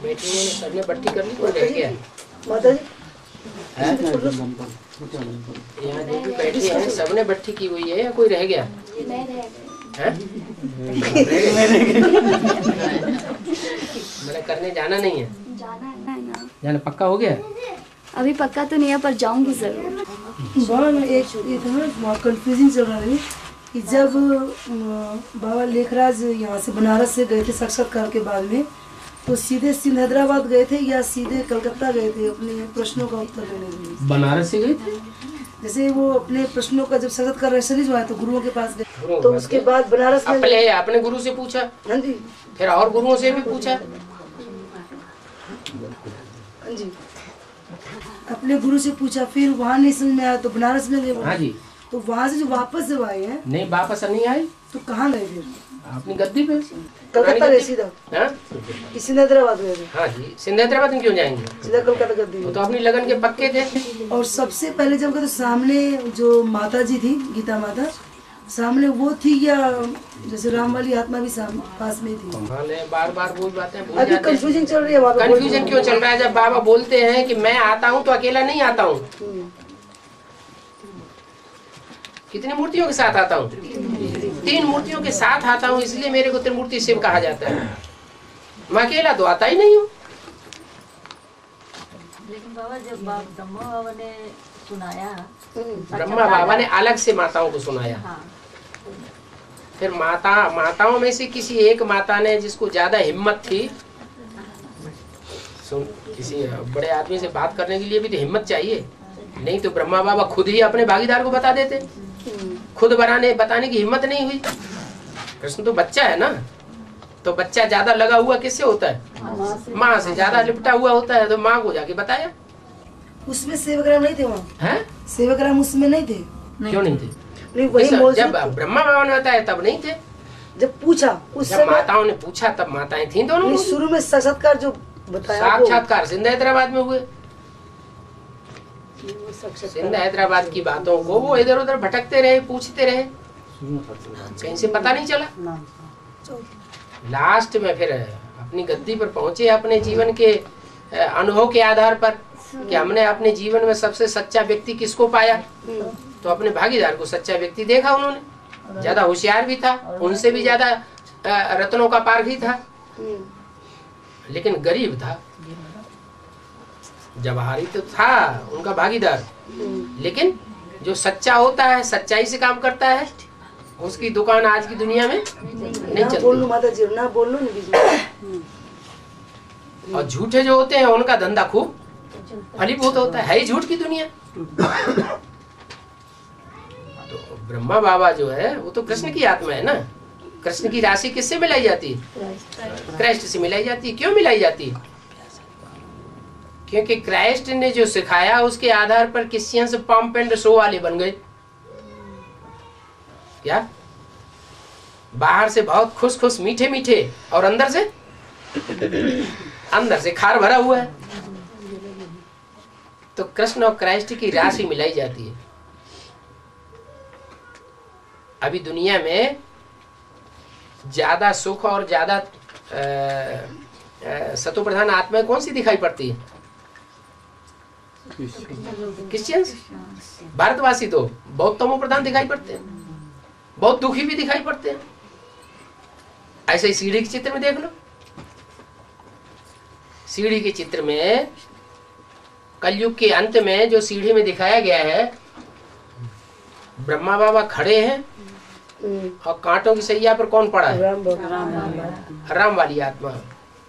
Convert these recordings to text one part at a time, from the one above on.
बेटी ने सबने बट्टी कर ली, कोई रह गया? माता जी यहाँ जो भी बैठे हैं सबने बट्टी की हुई है या कोई रह गया? मैंने करने जाना नहीं है? जाना पक्का हो गया? अभी पक्का तो नहीं है पर जाऊंगी जरूर। एक था कंफ्यूजन चल रहा है कि जब बाबा लेखराज यहाँ से बनारस से गए थे साक्षात्कार के बाद में, तो सीधे सिंध हैदराबाद गए थे या सीधे कलकत्ता गए थे अपने प्रश्नों का उत्तर देने के लिए? बनारस से गए थे। जैसे वो अपने प्रश्नों का जब साक्षात्कार रैसली जो है तो गुरुओं के पास गए, तो उसके बाद बनारस में पहले अपने गुरु से पूछा, हाँ जी, फिर और गुरुओं से भी पूछा, हाँ जी, अपने गुरु से पूछा, फिर वहाँ नहीं समझ में आया तो बनारस में गए। हाँ जी। तो वहाँ से जो वापस जब आए हैं, नहीं वापस नहीं आए तो कहाँ गए फिर? अपनी गद्दी पे। कलकत्ता गए सीधा? हाँ सिंध हैदराबाद गए थे? हाँ जी, सिंध हैदराबाद में क्यों जाएंगे, सीधा कलकत्ता गद्दी। तो अपनी लगन के पक्के थे। और सबसे पहले जब गए तो सामने जो माता जी थी, गीता माता सामने वो थी, या जैसे राम वाली आत्मा भी पास में थी? बार बार वही बातें अभी कंफ्यूजन चल रही है। कंफ्यूजन क्यों चल रहा है? जब बाबा बोलते हैं कि मैं आता हूँ तो अकेला नहीं आता हूँ, कितनी मूर्तियों के साथ आता हूँ? 3 मूर्तियों के साथ आता हूँ, इसलिए मेरे को त्रिमूर्ति शिव कहा जाता है। मैं अकेला तो आता ही नहीं हूँ। लेकिन बाबा जब ब्रह्मा बाबा ने सुनाया, ब्रह्मा बाबा ने अलग से माताओं को सुनाया। हाँ। फिर माताओं में से किसी एक माता ने, जिसको ज्यादा हिम्मत थी, किसी बड़े आदमी से बात करने के लिए भी तो हिम्मत चाहिए, नहीं तो ब्रह्मा बाबा खुद ही अपने भागीदार को बता देते। खुद बताने की हिम्मत नहीं हुई। कृष्ण तो बच्चा है ना, तो बच्चा ज्यादा लगा हुआ किससे होता है? माँ से ज्यादा लिपटा हुआ होता है, तो माँ को जाके बताया। उसमें सेवकराम नहीं थे वहाँ? हैं? सेवकराम उसमें नहीं थे? क्यों नहीं थे? नहीं, वही जब ब्रह्मा बाबा ने बताया तब नहीं थे। जब पूछा उस जब माताओं ने पूछा तब माताएं थी दोनों। शुरू में साक्षात्कार जो बताया, साक्षात्कार सिंध हैदराबाद में हुए। सिंध हैदराबाद की बातों को वो इधर उधर भटकते रहे, पूछते रहे, कहीं से पता नहीं चला। लास्ट में फिर अपनी गद्दी पर पहुंचे, अपने जीवन के अनुभव के आधार पर कि हमने अपने जीवन में सबसे सच्चा व्यक्ति किसको पाया, तो अपने भागीदार को सच्चा व्यक्ति देखा उन्होंने। ज्यादा होशियार भी था, उनसे भी ज्यादा रत्नों का पारखी था, लेकिन गरीब था। जवाहरी तो था उनका भागीदार, लेकिन जो सच्चा होता है, सच्चाई से काम करता है, उसकी दुकान आज की दुनिया में नहीं चलती। बोल लो माता जी, ना बोल लो ना। और झूठे जो होते हैं उनका धंधा खूब फलीभूत होता है ही झूठ की दुनिया। तो ब्रह्मा बाबा जो है वो तो कृष्ण की आत्मा है ना। कृष्ण की राशि किससे मिलाई जाती है? क्राइस्ट से मिलाई जाती है। क्यों मिलाई जाती है? क्योंकि क्राइस्ट ने जो सिखाया उसके आधार पर क्रिश्चियंस पंप एंड शो वाले बन गए। क्या? बाहर से बहुत खुश खुश मीठे मीठे और अंदर से खार भरा हुआ है। तो कृष्ण और क्राइस्ट की राशि मिलाई जाती है। अभी दुनिया में ज्यादा सुख और ज्यादा सतो प्रधान आत्माएं कौन सी दिखाई पड़ती है? क्रिश्चियंस। भारतवासी तो बहुत तमो प्रधान दिखाई पड़ते हैं, बहुत दुखी भी दिखाई पड़ते हैं। ऐसे ही सीढ़ी के चित्र में देख लो। सीढ़ी के चित्र में कलयुग के अंत में जो सीढ़ी में दिखाया गया है, ब्रह्मा बाबा खड़े हैं और कांटों की सैया पर कौन पड़ा है? राम वाली आत्मा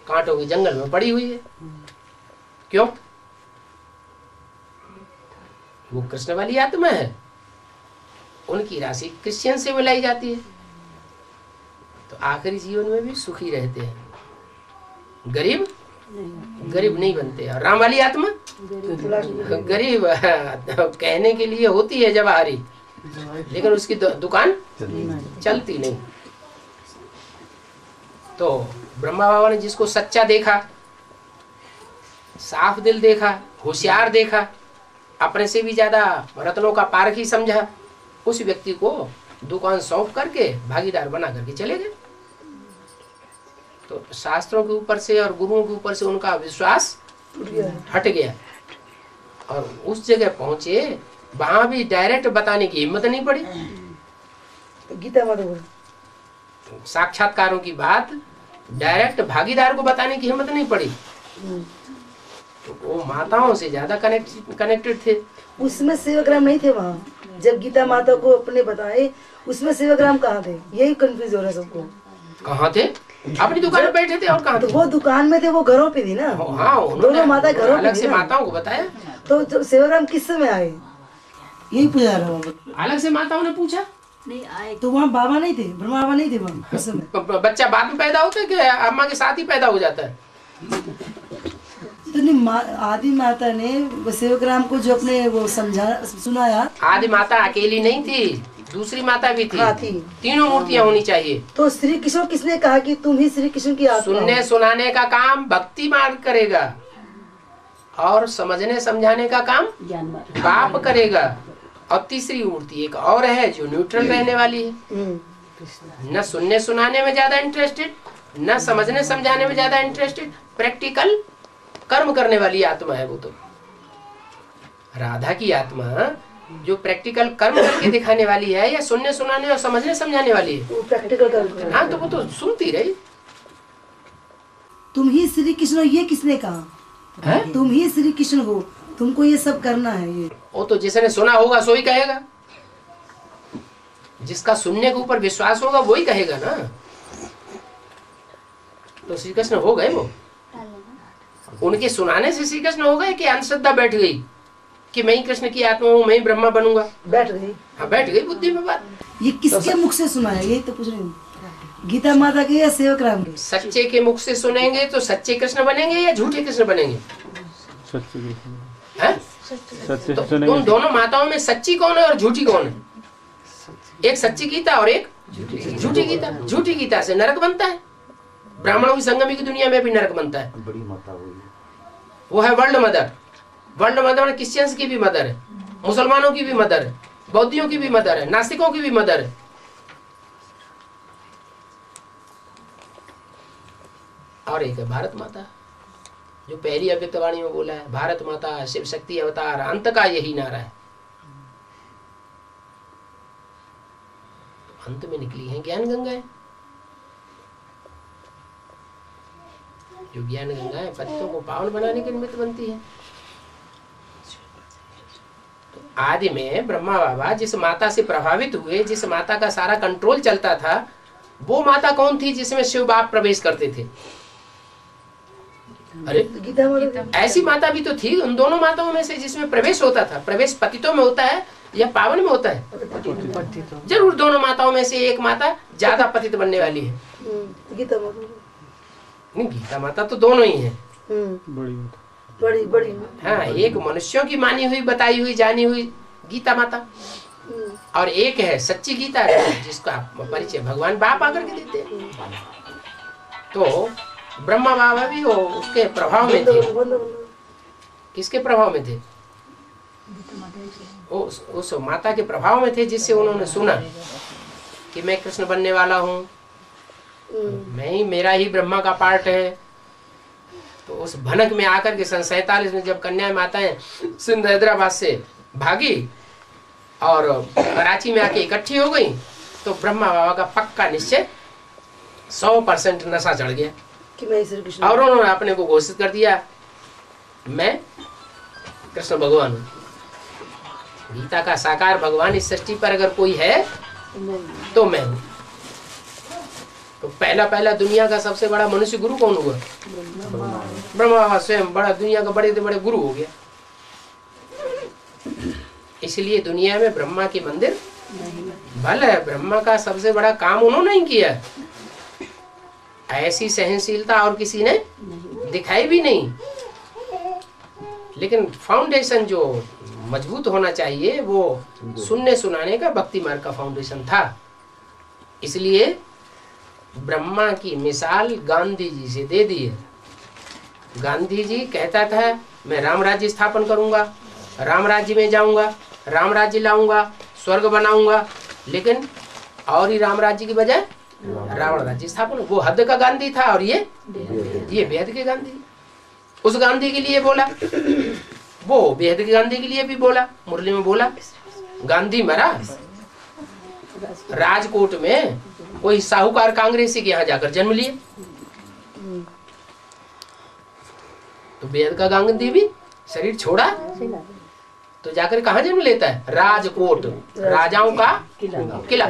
कांटों के जंगल में पड़ी हुई है। क्यों? वो कृष्ण वाली आत्मा है, उनकी राशि क्रिश्चियन से मिलाई जाती है, तो आखिरी जीवन में भी सुखी रहते हैं, गरीब नहीं बनते। और राम वाली आत्मा गरीब कहने के लिए होती है जवाहरी, लेकिन उसकी दुकान चलती नहीं। तो ब्रह्मा बाबा ने जिसको सच्चा देखा, साफ दिल देखा, होशियार देखा, अपने से भी ज्यादा रत्नों का पारखी समझा, उस व्यक्ति को दुकान सौंप करके भागीदार बना करके चले गए। तो शास्त्रों के ऊपर से और गुरुओं के ऊपर से उनका विश्वास हट गया और उस जगह पहुंचे, वहां भी डायरेक्ट बताने की हिम्मत नहीं पड़ी। तो गीता माता बोल साक्षात्कारों की बात डायरेक्ट भागीदार को बताने की हिम्मत नहीं पड़ी। तो वो माताओं से ज्यादा कनेक्टेड थे। उसमें सेवाग्राम नहीं थे वहाँ, जब गीता माता को अपने बताए उसमें सेवाग्राम कहाँ थे, यही कंफ्यूज हो रहा है सबको। कहाँ थे? अपनी दुकान में बैठे थे और कहाँ तो थे? वो दुकान में थे, वो घरों पे थी ना। हाँ, दोनों माता घरों पे अलग थी से ना। माताओं को बताया। तो सेवाग्राम किस समय आए, यही पूछा रहा हूँ। अलग से माताओं ने पूछा। नहीं आए। तो वहाँ बाबा नहीं थे, ब्रह्मा बाबा नहीं थे वहाँ उस समय। बच्चा बाद में पैदा होता है कि अम्मा के साथ ही पैदा हो जाता है? तो नहीं, आदि माता ने सेवाग्राम को जो अपने वो समझा सुनाया। आदि माता अकेली नहीं थी, दूसरी माता भी थी। हाँ, थी। तीनों मूर्तियां होनी चाहिए। तो श्री कृष्ण किसने कहा कि तुम ही श्री कृष्ण की आत्मा हो? सुनने सुनाने का काम भक्ति मार्ग करेगा और समझने समझाने का काम ज्ञान मार्ग। बाप करेगा। और तीसरी मूर्ति एक और है जो न्यूट्रल रहने वाली है, न सुनने सुनाने में ज्यादा इंटरेस्टेड, न समझने समझाने में ज्यादा इंटरेस्टेड, प्रैक्टिकल कर्म करने वाली आत्मा है वो। तो राधा की आत्मा जो प्रैक्टिकल कर्म करके दिखाने वाली है या सुनने सुनाने और समझने समझाने वाली है? वो प्रैक्टिकल कर। हाँ, तो वो तो सुनती रही। तुम ही श्री कृष्ण हो, ये किसने कहा? है? तुम ही श्री कृष्ण हो, तुमको ये सब करना है। ये वो तो जिसने सुना होगा सो ही कहेगा, जिसका सुनने के ऊपर विश्वास होगा वही कहेगा ना। तो श्री कृष्ण हो गए वो, उनके सुनाने से श्री कृष्ण हो गए कि अंधश्रद्धा बैठ गई कि मैं ही कृष्ण की आत्मा हूँ, मैं ही ब्रह्मा बनूंगा? बैठ गई। हाँ, बैठ गई बुद्धि में बात। ये किसके मुख से सुना है, यही तो पूछ रही हूँ। गीता माता के या सेवक के? सच्चे के मुख से सुनेंगे तो सच्चे कृष्ण बनेंगे या झूठे कृष्ण बनेंगे? हैं? तो उन दोनों माताओं में सच्ची कौन है और झूठी कौन है? एक सच्ची गीता और एक झूठी गीता। झूठी गीता से नरक बनता है, ब्राह्मणों की संगमी की दुनिया में भी नरक बनता है। बड़ी माता हुई वो है world mother. World mother Christians की भी मदर है, मुसलमानों की भी मदर है, बौद्धियों की भी मदर है, नास्तिकों की भी मदर है। और एक है भारत माता, जो पहली अव्यक्त वाणी में बोला है, भारत माता शिव शक्ति अवतार, अंत का यही नारा है। तो अंत में निकली है ज्ञान गंगाएं। जो ज्ञान गंगाएं पतितों को पावन बनाने के निमित्त बनती है। तो आदि में ब्रह्मा बाबा जिस माता से प्रभावित हुए, जिस माता का सारा कंट्रोल चलता था, वो माता कौन थी जिसमें शिव बाप प्रवेश करते थे? अरे गीता ऐसी माता भी तो थी उन दोनों माताओं में से जिसमें प्रवेश होता था। प्रवेश पतितों में होता है या पावन में होता है? जरूर दोनों माताओं में से एक माता ज्यादा पतित बनने वाली है। गीता माता नहीं, गीता माता तो दोनों ही है। बड़ी बड़ी। हाँ, एक मनुष्यों की मानी हुई, बताई हुई, जानी हुई गीता माता, और एक है सच्ची गीता जिसका परिचय भगवान बाप आकर के देते हैं। तो ब्रह्मा बाबा भी वो उसके प्रभाव में थे। किसके प्रभाव में थे? उस माता के प्रभाव में थे, जिससे उन्होंने सुना कि मैं कृष्ण बनने वाला हूँ, मैं ही, मेरा ही ब्रह्मा का पार्ट है। तो उस भनक में आकर के सन 47 में जब कन्या माताएं सिंध हैदराबाद से भागी और कराची में आके इकट्ठी हो गई, तो ब्रह्मा बाबा का पक्का निश्चय 100% नशा चढ़ गया कि मैं श्री कृष्ण, और उन्होंने अपने को घोषित कर दिया, मैं कृष्ण भगवान हूँ। गीता का साकार भगवान इस सृष्टि पर अगर कोई है तो मैं हूँ। तो पहला दुनिया का सबसे बड़ा मनुष्य गुरु कौन हुआ? ब्रह्मा बाबा स्वयं बड़ा, दुनिया का बड़े से बड़े गुरु हो गया। इसलिए दुनिया में ब्रह्मा के मंदिर भले है, ब्रह्मा का सबसे बड़ा काम उन्होंने ही किया। ऐसी सहनशीलता और किसी ने दिखाई भी नहीं। लेकिन फाउंडेशन जो मजबूत होना चाहिए वो सुनने सुनाने का, भक्ति मार्ग का फाउंडेशन था। इसलिए ब्रह्मा की मिसाल गांधी जी से दे दी है। गांधी जी कहता था मैं राम राज्य स्थापन करूंगा, राम राज्य में जाऊंगा, राम राज्य लाऊंगा, स्वर्ग बनाऊंगा, लेकिन और ही राम राज्य की बजाय रावण राज्य स्थापन। वो हद का गांधी था और ये बेहद के गांधी। उस गांधी के लिए बोला, वो बेहद के गांधी के लिए भी बोला, मुरली में बोला। गांधी मरा राजकोट में, कोई साहूकार कांग्रेसी के यहाँ जाकर जन्म लिए। तो बेहद का गांधी भी शरीर छोड़ा तो जाकर कहाँ जन्म लेता है? राजकोट, राजाओं का किला।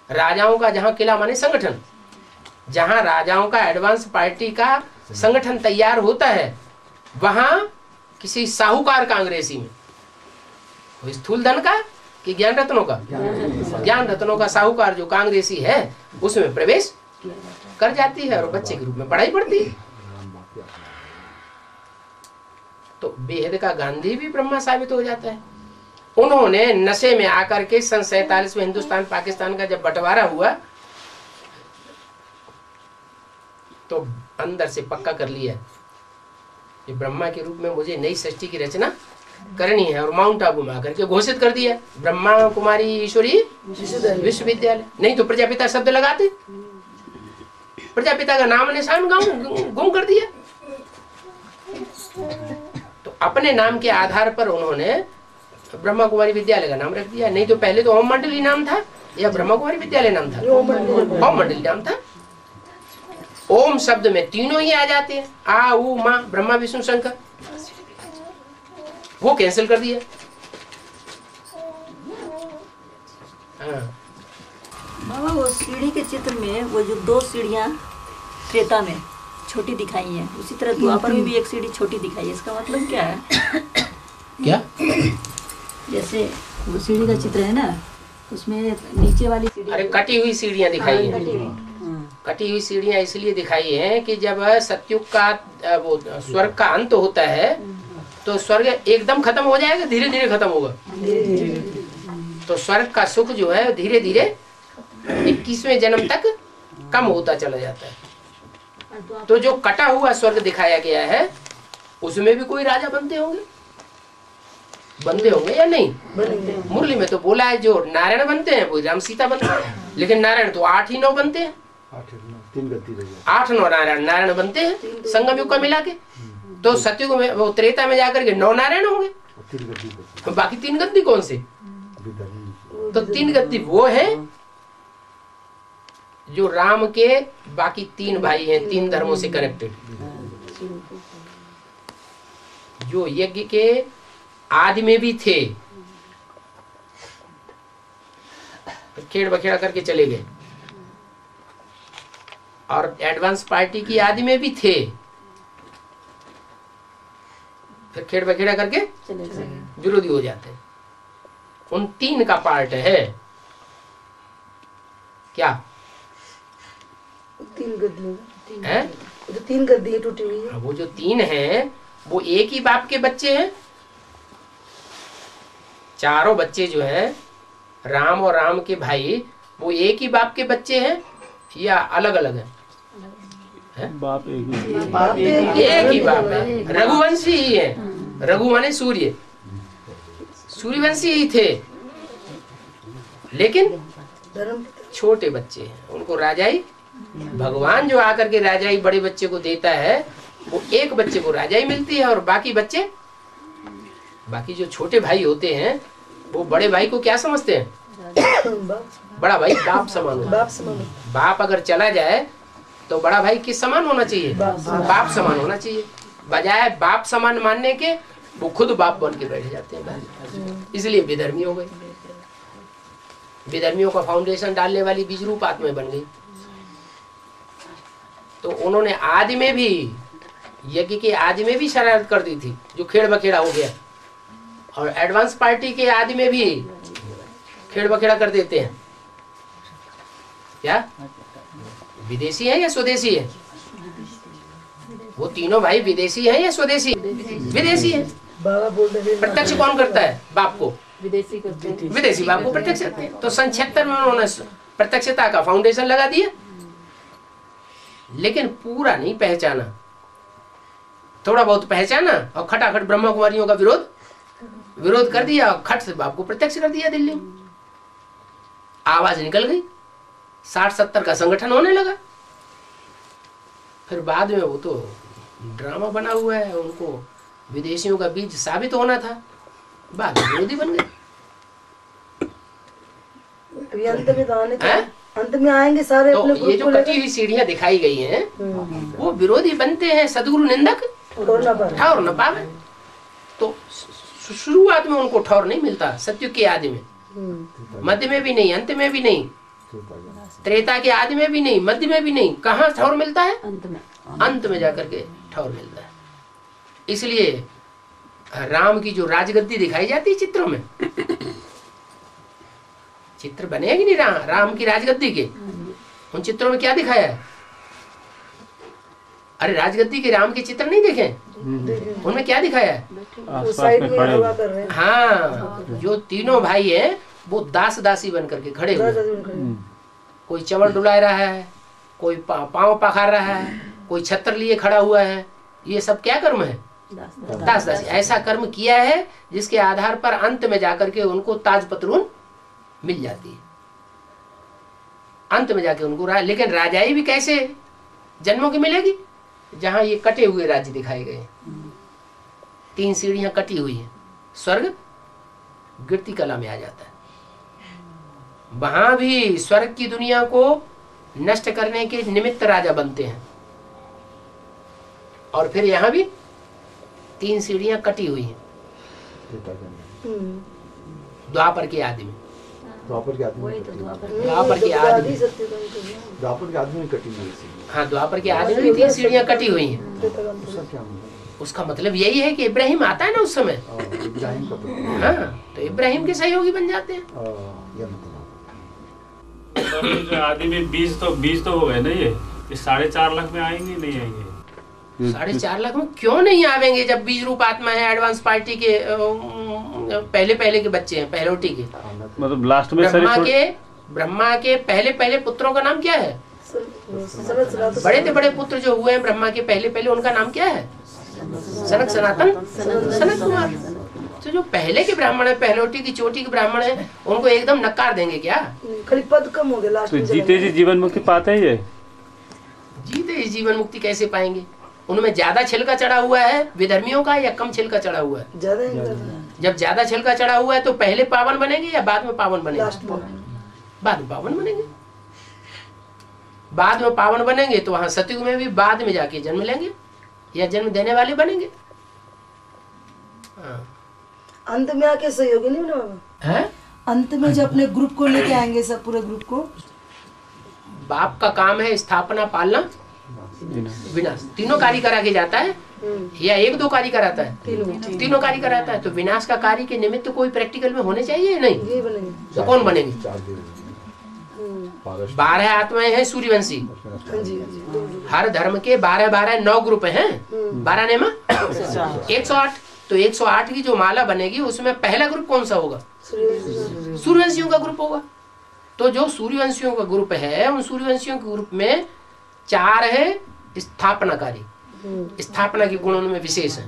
राजाओं का जहाँ किला माने संगठन, जहाँ राजाओं का एडवांस पार्टी का संगठन तैयार होता है, वहां किसी साहूकार कांग्रेसी में, वो स्थूल धन का कि ज्ञान रत्नों का, ज्ञान रत्नों का साहूकार जो कांग्रेसी है उसमें प्रवेश कर जाती है और बच्चे के रूप में पढ़ाई पढ़ती है। तो बेहद का गांधी भी ब्रह्मा साबित हो जाता है। उन्होंने नशे में आकर के सन 47 में हिंदुस्तान पाकिस्तान का जब बंटवारा हुआ तो अंदर से पक्का कर लिया कि ब्रह्मा के रूप में मुझे नई सृष्टि की रचना करनी है, और माउंट आबू में आकर के घोषित कर दिया ब्रह्मा कुमारी ईश्वरी विश्वविद्यालय। नहीं तो प्रजापिता शब्द लगाते, प्रजापिता का नाम निशान गुम कर दिया। तो अपने नाम के आधार पर उन्होंने ब्रह्मा कुमारी विद्यालय का नाम रख दिया। नहीं तो पहले तो ओम मंडली नाम था या ब्रह्मा कुमारी विद्यालय नाम था? ओम मंडली नाम था। ओम शब्द में तीनों ही आ जाते हैं, आ उ मा, ब्रह्मा विष्णु शंकर। वो कैंसिल कर दिया। बाबा वो सीढ़ी के चित्र में वो जो 2 सीढ़ियां त्रेता में छोटी दिखाई है, उसी तरह द्वापर में भी एक सीढ़ी छोटी दिखाई है। इसका मतलब क्या है? क्या? जैसे वो सीढ़ी का चित्र है ना, उसमें नीचे वाली सीढ़ी, अरे कटी हुई सीढ़ियां दिखाई हैं। कटी हुई सीढ़ियां इसलिए दिखाई हैं कि जब सतयुग का वो स्वर्ग का अंत होता है तो स्वर्ग एकदम खत्म हो जाएगा, धीरे धीरे खत्म होगा। तो स्वर्ग का सुख जो है धीरे धीरे 21वें जन्म तक कम होता चला जाता है। तो जो कटा हुआ स्वर्ग दिखाया गया है उसमें भी कोई राजा बनते होंगे या नहीं? मुरली में तो बोला है जो नारायण बनते हैं वो राम सीता बनते हैं, लेकिन नारायण तो 8 ही 9 बनते हैं, 8 9 नारायण बनते हैं संगम युग का मिला के। तो सतयुग में वो त्रेता में जाकर के 9 नारायण होंगे, तो बाकी 3 गद्दी कौन से? तो 3 गद्दी वो है जो राम के बाकी 3 भाई हैं, 3 धर्मों से कनेक्टेड, जो यज्ञ के आदि में भी थे, खेड़ बखेड़ा करके चले गए, और एडवांस पार्टी की आदि में भी थे, फिर खेड़ बखेड़ा करके विरोधी हो जाते हैं। उन 3 का पार्ट है क्या? 3 गद्दी है, जो 3 गद्दी टूटी हुई है। वो जो 3 हैं वो एक ही बाप के बच्चे हैं। चारों बच्चे जो हैं राम और राम के भाई, वो एक ही बाप के बच्चे हैं या अलग अलग हैं? बाप एक ही एक ही बाप है, रघुवंशी ही है। रघु माने सूर्य, सूर्यवंशी ही थे, लेकिन छोटे बच्चे हैं, उनको राजाई भगवान जो आकर के राजाई बड़े बच्चे को देता है, वो एक बच्चे को राजाई मिलती है, और बाकी बच्चे, बाकी जो छोटे भाई होते हैं वो बड़े भाई को क्या समझते हैं? बड़ा भाई बाप समान होता है। बाप अगर चला जाए तो बड़ा भाई किस समान होना चाहिए? बाप समान होना चाहिए। बजाय बाप समान मानने के वो खुद बाप बन के बैठ जाते हैं, इसलिए विधर्मी हो गए। विधर्मियों का फाउंडेशन डालने वाली बीज रूप आत्मा बन गई। तो उन्होंने आदि में भी, यज्ञ के आदि में भी शरारत कर दी थी जो खेड़ बखेड़ा हो गया, और एडवांस पार्टी के आदि में भी खेड़ बखेड़ा कर देते हैं। क्या विदेशी है या स्वदेशी है? वो तीनों भाई विदेशी है या स्वदेशी? विदेशी है। बाबा बोल रहे हैं प्रत्यक्ष कौन करता है बाप को? विदेशी करते हैं। विदेशी बाप को प्रत्यक्ष करते हैं। तो सन 76 में उन्होंने प्रत्यक्षता का फाउंडेशन लगा दिया, लेकिन पूरा नहीं पहचाना, थोड़ा बहुत पहचाना और खटाखट ब्रह्मा कुमारियों का विरोध कर दिया, और खट से बाप को प्रत्यक्ष कर दिया दिल्ली में। आवाज निकल गई, 60-70 का संगठन होने लगा। फिर बाद में वो तो ड्रामा बना हुआ है, उनको विदेशियों का बीज साबित होना था, बाद में विरोधी बन गए। अंत में तो आने का, अंत में आएंगे सारे तो अपने ये ग्रुप जो को कटी लेकर। हुई सीढ़ियां दिखाई गई हैं, वो विरोधी बनते हैं, सदगुरु निंदक ठोर ना पाए। ठौर न पावे। तो शुरुआत में उनको ठौर नहीं मिलता, सत्युग के आदि में, मध्य में भी नहीं, अंत में भी नहीं, त्रेता के आदि में भी नहीं, मध्य में भी नहीं। कहाँ ठौर मिलता है? अंत में जाकर के ठौर मिलता है। इसलिए राम की जो राजगद्दी दिखाई जाती है चित्रों में, चित्र बनेगी नहीं राम की राजगद्दी के, उन चित्रों में क्या दिखाया है? अरे राजगद्दी के राम के चित्र नहीं देखे? उनमें क्या दिखाया है? वो साइड में हवा कर रहे हैं। हाँ, जो तीनों भाई हैं वो दास दासी बन करके खड़े हुए हैं। कोई चवल डुला रहा है, कोई पांव पखार रहा है, कोई छत्र लिए खड़ा हुआ है। ये सब क्या कर्म है? दास दासी। ऐसा कर्म किया है जिसके आधार पर अंत में जाकर के उनको ताज पतरून मिल जाती है। अंत में जाके उनको लेकिन राजाई भी कैसे जन्मों की मिलेगी? जहां ये कटे हुए राज्य दिखाए गए, 3 सीढ़ियां कटी हुई हैं, स्वर्ग गिरती कला में आ जाता है। वहां भी स्वर्ग की दुनिया को नष्ट करने के निमित्त राजा बनते हैं, और फिर यहां भी 3 सीढ़ियां कटी हुई हैं द्वापर के आदि में। द्वापर के आदमी में द्वापर के आदि में, द्वापर के आदमी में कटी हुई है। हाँ, द्वापर के आदि में भी 3 सीढ़ियां कटी हुई हैं। उसका क्या मतलब? उसका मतलब यही है कि इब्राहिम आता है ना उस समय, इब्राहिम का पुत्र। हाँ, तो इब्राहिम के सहयोगी बन जाते हैं। ये मतलब जो आदि में बीज तो हो गए ना, ये 4.5 लाख में आएंगे नहीं आएंगे? 4.5 लाख में क्यों नहीं आवेंगे जब बीज रूप आत्मा है, एडवांस पार्टी के पहले के बच्चे हैं, पहलोटी के। मतलब लास्ट में ब्रह्मा के पहले पुत्रों का नाम क्या है? बड़े बड़े पुत्र जो हुए हैं ब्रह्मा के पहले उनका नाम क्या है? सनक सनातन सनक कुमार। तो जो पहले के ब्राह्मण है, पहलोटी की चोटी के ब्राह्मण है, उनको एकदम नकार देंगे क्या? खाली पद कम हो गया लास्ट तो में। जीते जी जीवन मुक्ति पाते ही है। जीते ही जीवन मुक्ति कैसे पाएंगे? उनमें ज्यादा छिलका चढ़ा हुआ है विधर्मियों का, या कम छिलका चढ़ा हुआ है? ज्यादा ही जब ज्यादा छिलका चढ़ा हुआ है तो पहले पावन बनेंगे या बाद में पावन बनेंगे? लास्ट में। बाद में पावन बनेंगे। बाद में पावन बनेंगे तो वहां सतयुग में भी बाद में जाके जन्म लेंगे या जन्म देने वाले बनेंगे। हाँ। अंत में आके सहयोगी नहीं बना है? अंत में जब अपने ग्रुप को लेके आएंगे, सब पूरे ग्रुप को। बाप का काम है स्थापना, पालना, विनाश। तीनों कार्य करा के जाता है या 1-2 कार्य कराता है? तीनों कार्य कराता है। तो विनाश का कार्य के निमित्त कोई प्रैक्टिकल में होने चाहिए या नहीं? ये बनेंगे। तो कौन बनेंगे? 12 आत्माएं हैं सूर्यवंशी। हाँ जी, हाँ जी। हर धर्म के 12 9 ग्रुप हैं। 12 नेमा 108। तो 108 की जो माला बनेगी उसमें पहला ग्रुप कौन सा होगा? सूर्यवंशियों का ग्रुप होगा। तो जो सूर्यवंशियों का ग्रुप है, उन सूर्यवंशियों के ग्रुप में 4 है स्थापनाकारी, स्थापना के गुण उनमें विशेष है।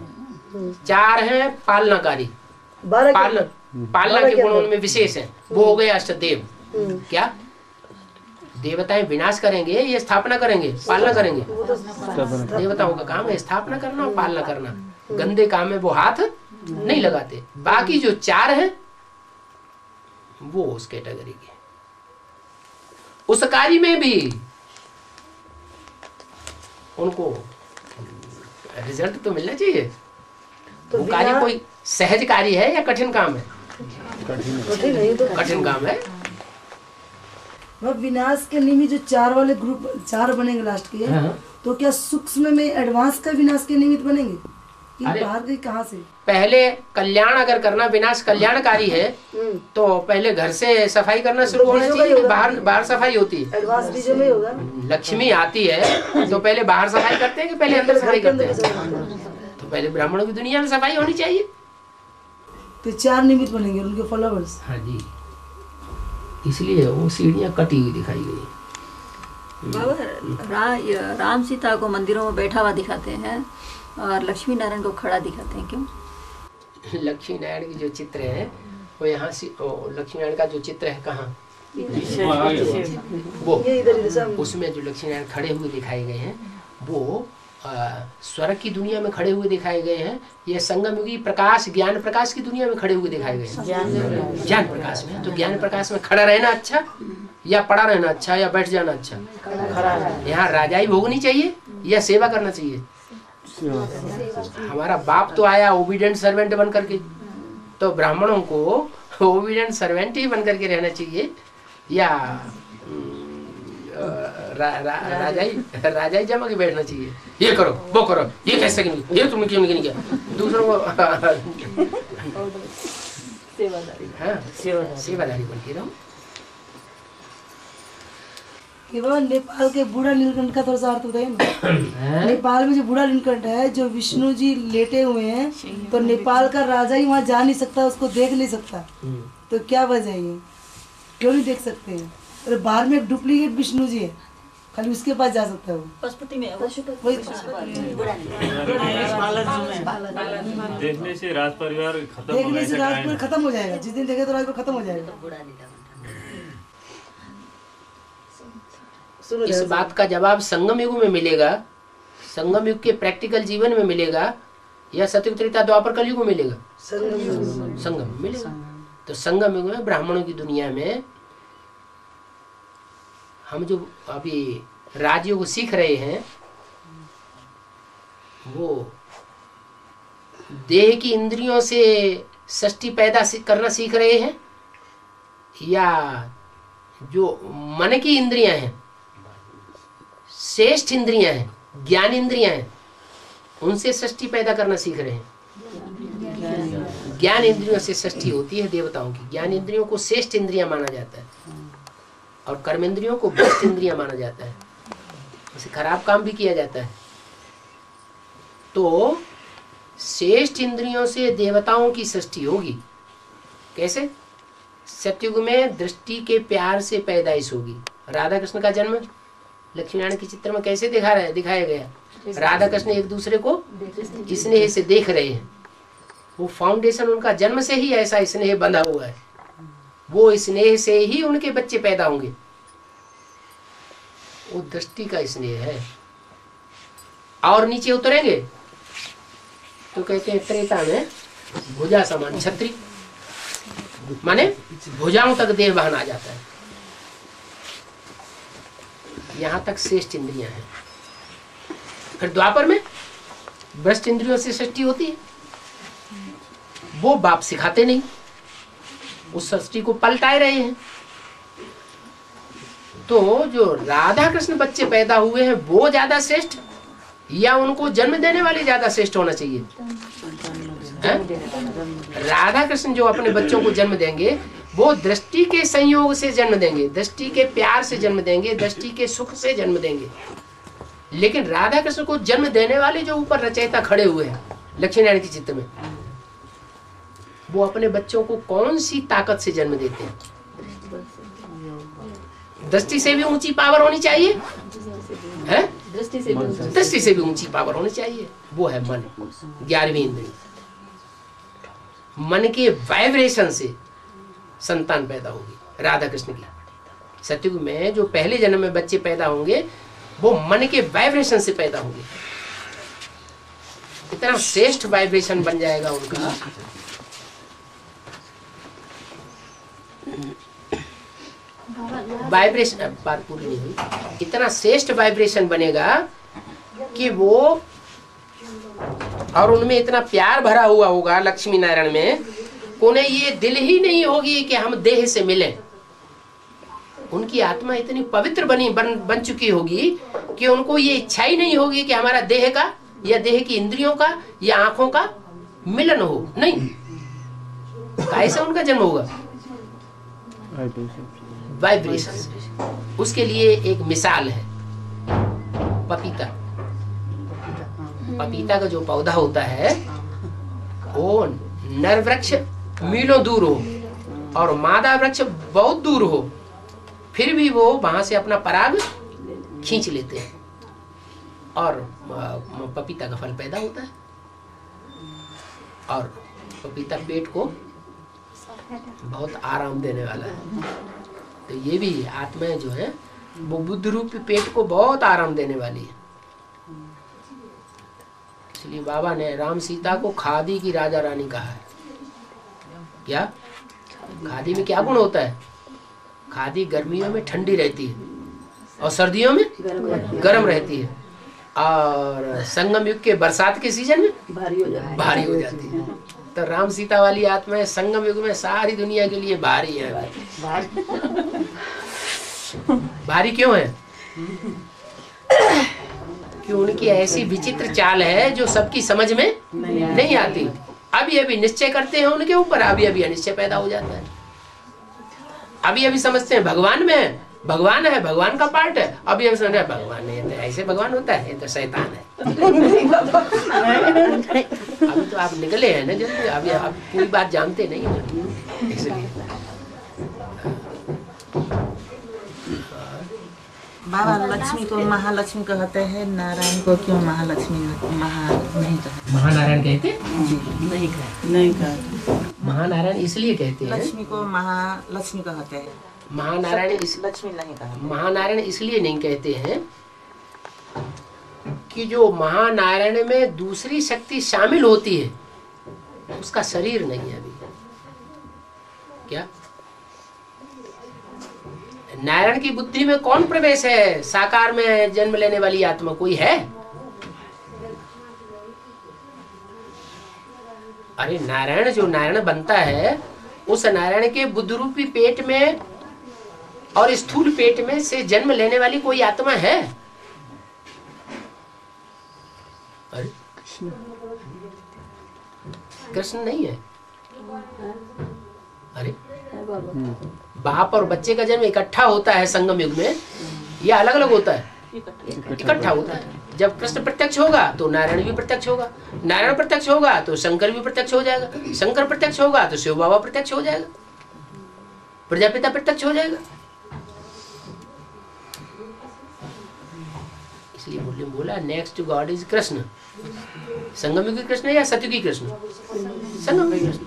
4 है पालनाकारी, पालना के गुण उनमें विशेष है। वो हो गए अष्टदेव। क्या देवताएं विनाश करेंगे, ये स्थापना करेंगे, पालना करेंगे? देवताओं का काम है स्थापना करना और पालना करना। गंदे काम में वो हाथ नहीं लगाते। बाकी जो 4 हैं वो उस कैटेगरी के। उस कार्य में भी उनको रिजल्ट तो मिलना चाहिए। तो वो कार्य कोई सहज कार्य है या कठिन काम है? कठिन नहीं तो कठिन काम है। वह विनाश के निमित्त जो 4 वाले ग्रुप 4 बनेंगे लास्ट के। हाँ। तो क्या सूक्ष्म में एडवांस का विनाश के निमित्त बनेंगे? अरे, ये बाहर गई कहाँ से? पहले कल्याण अगर करना, विनाश कल्याणकारी है तो पहले घर से सफाई करना शुरू होना चाहिए कि बाहर सफाई होती है? एडवांस बीजों में ही होगा। लक्ष्मी आती है तो पहले बाहर सफाई करते हैं कि पहले अंदर सफाई करते हैं? तो पहले ब्राह्मणों की दुनिया में सफाई होनी चाहिए। तो 4 निमित्त बनेंगे उनके फॉलोवर्स। हाँ जी, इसलिए वो सीढ़ियाँ कटी हुई दिखाई गई। बाबा राम सीता को मंदिरों में बैठा हुआ दिखाते हैं और लक्ष्मी नारायण को खड़ा दिखाते हैं, क्यों? लक्ष्मी नारायण की जो चित्र है वो यहाँ से, लक्ष्मी नारायण का जो चित्र है कहाँ? वो ये इधर इधर सामने। उसमें जो लक्ष्मी नारायण खड़े हुए दिखाए गए हैं वो स्वर्ग की दुनिया में खड़े हुए दिखाए गए हैं, ये संगम युगी प्रकाश ज्ञान प्रकाश की दुनिया में खड़े हुए दिखाए गए हैं। ज्ञान प्रकाश में, तो ज्ञान प्रकाश में खड़ा रहना अच्छा या पड़ा रहना अच्छा या बैठ जाना अच्छा? यहाँ राजाई भोगनी चाहिए या सेवा करना चाहिए? हमारा बाप तो आया ओबीडिएंट सर्वेंट बन करके, तो ब्राह्मणों को ओबीडिएंट सर्वेंट ही बन करके रहना चाहिए या राजाई जमा के बैठना चाहिए? ये करो वो करो, ये कैसे नहीं, ये तुमने क्यों नहीं किया, दूसरों को सेवादारी बन के रहो। ये बाबा नेपाल के बूढ़ा नीलकंठ का थोड़ा सा अर्थ बताइए ना। नेपाल में जो बूढ़ा नीलकंठ है, जो विष्णु जी लेटे हुए हैं, तो नेपाल का राजा ही वहाँ जा नहीं सकता, उसको देख नहीं सकता, तो क्या वजह है? क्यों नहीं देख सकते हैं? अरे बाहर में एक डुप्लीकेट विष्णु जी है, खाली उसके पास जा सकता है वो। पशुपति में वही देखने से राज परिवार खत्म हो देखने से गया। राजपुर खत्म हो जाएगा, जिस दिन देखे तो राजपुर खत्म हो जाएगा। सुनो इस बात का जवाब संगम युग में मिलेगा, संगम युग के प्रैक्टिकल जीवन में मिलेगा या सतयुग त्रेता द्वापर कलयुग में मिलेगा? संगम में मिलेगा। तो संगम युग में ब्राह्मणों की दुनिया में हम जो अभी राजयोग सीख रहे हैं वो देह की इंद्रियों से षष्टि पैदा करना सीख रहे हैं या जो मन की इंद्रियां हैं, श्रेष्ठ इंद्रियां हैं, ज्ञान इंद्रियां हैं, उनसे षष्टि पैदा करना सीख रहे हैं? ज्ञान इंद्रियों से षष्टि होती है देवताओं की। ज्ञान इंद्रियों को श्रेष्ठ इंद्रियां माना जाता है और कर्म इंद्रियों को बेस्ट इंद्रियां माना जाता है, उसे खराब काम भी किया जाता है। तो श्रेष्ठ इंद्रियों से देवताओं की सृष्टि होगी। कैसे? सतयुग में दृष्टि के प्यार से पैदाइश होगी। राधा कृष्ण का जन्म लक्ष्मी नारायण के चित्र में कैसे दिखाया गया? राधा कृष्ण एक दूसरे को स्नेह से देख रहे हैं। वो फाउंडेशन उनका जन्म से ही ऐसा स्नेह बंधा हुआ है, वो स्नेह से ही उनके बच्चे पैदा होंगे। वो दृष्टि का स्नेह है। और नीचे उतरेंगे तो कहते हैं त्रेता में भुजा समान छत्री, माने भुजाओं तक देह बहन आ जाता है। यहां तक श्रेष्ठ इंद्रियां हैं। फिर द्वापर में भ्रष्ट इंद्रियों से सृष्टि होती है। वो बाप सिखाते नहीं, उस सृष्टि को पलटाए रहे हैं। तो जो राधा कृष्ण बच्चे पैदा हुए हैं वो ज्यादा श्रेष्ठ या उनको जन्म देने वाले ज्यादा श्रेष्ठ होना चाहिए? राधा कृष्ण जो अपने बच्चों को जन्म देंगे वो दृष्टि के संयोग से जन्म देंगे, दृष्टि के प्यार से जन्म देंगे, दृष्टि के सुख से जन्म देंगे। लेकिन राधा कृष्ण को जन्म देने वाले जो ऊपर रचयिता खड़े हुए हैं लक्ष्मी नारायण के चित्त में, वो अपने बच्चों को कौन सी ताकत से जन्म देते हैं? दृष्टि से भी ऊंची पावर होनी चाहिए, है? दृष्टि से भी ऊंची पावर होनी चाहिए। वो है मन, 11वीं इंद्रिय। मन के वाइब्रेशन से संतान पैदा होगी राधा कृष्ण की। सतयुग में जो पहले जन्म में बच्चे पैदा होंगे वो मन के वाइब्रेशन से पैदा होंगे। इतना श्रेष्ठ वाइब्रेशन बन जाएगा उनका। वाइब्रेशन, बात पूरी नहीं हुई। इतना श्रेष्ठ वाइब्रेशन बनेगा कि वो, और उनमें इतना प्यार भरा हुआ होगा लक्ष्मी नारायण में, उन्हें ये दिल ही नहीं होगी कि हम देह से मिलें। उनकी आत्मा इतनी पवित्र बन चुकी होगी कि उनको ये इच्छा ही नहीं होगी कि हमारा देह का या देह की इंद्रियों का या आंखों का मिलन हो। नहीं, कैसे उनका जन्म होगा? वाइब्रेशन से। उसके लिए एक मिसाल है पपीता। पपीता का जो पौधा होता है वो नर वृक्ष मीलों दूर हो और मादा वृक्ष बहुत दूर हो, फिर भी वो वहां से अपना पराग खींच लेते हैं और पपीता का फल पैदा होता है। और पपीता पेट को बहुत आराम देने वाला है। तो ये भी आत्माएं जो है वो बुद्ध रूपी पेट को बहुत आराम देने वाली है। इसलिए बाबा ने राम सीता को खादी की राजा रानी कहा है। क्या खादी में क्या गुण होता है? खादी गर्मियों में ठंडी रहती है और सर्दियों में गर्म रहती है, और संगम युग के बरसात के सीजन में भारी हो जाती है। तो राम सीता वाली आत्माएं संगम युग में सारी दुनिया के लिए भारी है। भारी क्यों है? कि उनकी ऐसी विचित्र चाल है जो सबकी समझ में नहीं आती। अभी अभी निश्चय करते हैं उनके ऊपर, अभी अभी अनिश्चय पैदा हो जाता है। अभी अभी समझते हैं भगवान में है, भगवान है, भगवान का पार्ट है। अभी अभी समझ भगवान नहीं है, ऐसे भगवान होता है, ये तो शैतान है। अभी तो आप निकले हैं ना जल्दी, अभी आप पूरी बात जानते नहीं हैं, इसलिए। बाबा लक्ष्मी को महालक्ष्मी कहते हैं, नारायण को क्यों महालक्ष्मी नहीं कहते? महानारायण कहते नहीं कहते। महानारायण इसलिए कहते हैं, लक्ष्मी को महालक्ष्मी कहते हैं, महानारायण लक्ष्मी नहीं कहते। महानारायण इसलिए नहीं कहते हैं कि जो महानारायण में दूसरी शक्ति शामिल होती है उसका शरीर नहीं है अभी। क्या नारायण की बुद्धि में कौन प्रवेश है? साकार में जन्म लेने वाली आत्मा कोई है? अरे नारायण, जो नारायण बनता है उस नारायण के बुद्ध रूपी पेट में और स्थूल पेट में से जन्म लेने वाली कोई आत्मा है? अरे कृष्ण नहीं है। अरे बाप और बच्चे का जन्म इकट्ठा होता है संगम युग में, या अलग अलग होता है? इकट्ठा होता है। जब कृष्ण प्रत्यक्ष होगा तो नारायण भी प्रत्यक्ष होगा, नारायण प्रत्यक्ष होगा तो शंकर भी प्रत्यक्ष हो जाएगा, शंकर प्रत्यक्ष होगा तो शिव बाबा प्रत्यक्ष हो जाएगा, प्रजापिता प्रत्यक्ष हो जाएगा। इसलिए बोला नेक्स्ट गॉड इज कृष्ण। संगम युगी कृष्ण या सतयुगी कृष्ण? संगम युगी Krishna.